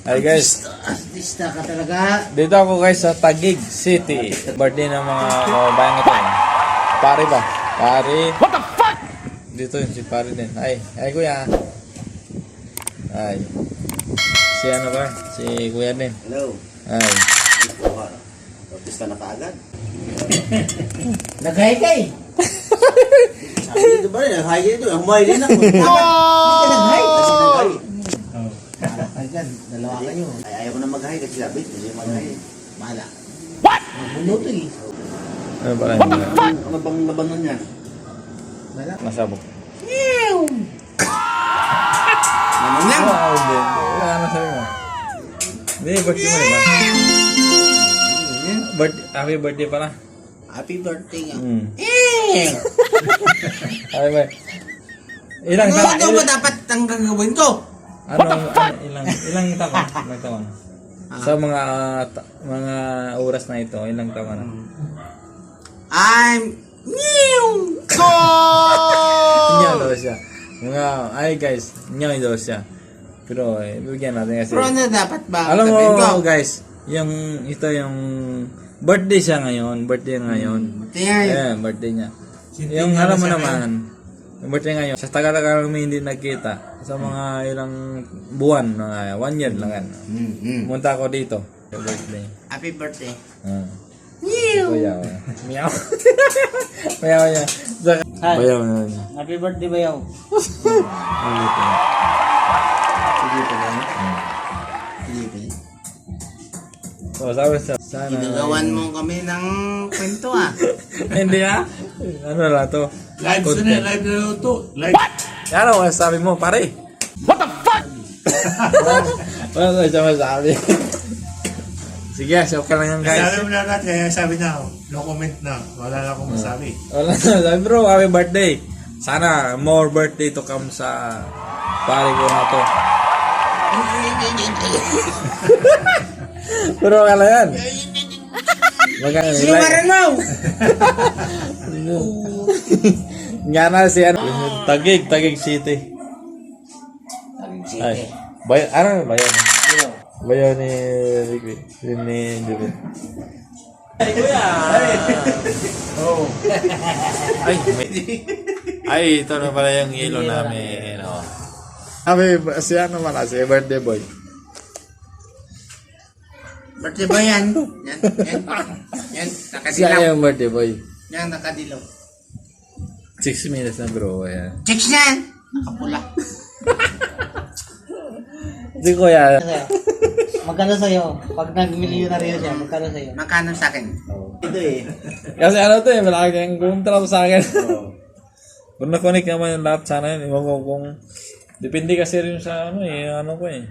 Hi guys, Artista ka talaga. dito ako guys sa Taguig City. Birthday ng mga kababayan ito. Pare ba? Pare. What the fuck? Dito yun, si pare din. Hi kuya. Hi. Si ano ka? Si kuya din. Hello. Hi. Artista na kaagad. Naghay-hay. Sabi dito ba rin? Nag-hi dito. Humay din ako. Hindi ka naghay. Kasi nag-hi. Ay dyan, dalawa kayo. Ay, ayaw ko na mag-hi kasi sabi. Hindi mag-hi. Bahala. What? Magbuluto eh. Ano pala yun? Ano bang labanan yan? Bahala. Masabog. Ano yan? Wow, din. Ano sabi mo? Hindi, birthday mo diba? Happy birthday pala. Happy birthday nga. Happy birthday. Ilang Ano taon? daw ba dapat ang gagawin ko? Ilang taon? Sa mga oras na ito, ilang taon na? I'm new. Niya daw siya. Guys, niya daw siya. Pero bigyan natin kasi. Pero ano dapat ba? Alam sabihin ko? mo guys, ito yung birthday siya ngayon. Birthday ngayon. Birthday niya. Yung alam mo naman, yung birthday ngayon, sa tagal-tagal kami hindi nagkita. Sa mga ilang buwan, 1 year lang yan. Pumunta ako dito. Sa birthday. Happy birthday. Bayaw. Meow. Bayaw niya. Bayaw na niya. Happy birthday bayaw. Sige pa ba? Hindi pa. So, sabi sa sana. Ginagawan mo kami ng kwento ah. Hindi Ano lang to? Live na to. Live. Ano ang sabi mo, pare? What the fuck? Wala na siya masabi. Sige, so okay lang yan guys. Alam mo na agad, kaya sabi na, no comment na. Wala na akong masabi. Wala na, sabi bro, happy birthday. Sana more birthday to come sa pare ko na to. Pero wala yan. Magkano Sino maranaw? Nga na si ano, Taguig City. Ay, ano bayan? Bayaw ni Ricky, ni Jubin. Ay, kuya! Oh. Ay, ito na pala yung ilo namin. Oh. Si ano man, si birthday boy. Birthday ba yan? Yan, Si ano nakadilaw. yung birthday boy? Yan, nakadilaw. 6 minutes na bro. Ayan. Chicks na yan! Nakapula. Si kuya. Magkano sa'yo? Pag nag-millionaire siya, magkano sa'yo? Magkano sa akin? Ito eh. Kasi ano to malaki kang kontra sa akin. Kung na-connect naman yung lahat sana yun. Iwan ko kung... Depende kasi rin sa ano ko eh.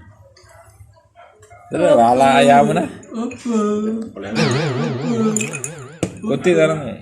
Pero wala, ayaw mo na. Kunti na lang eh.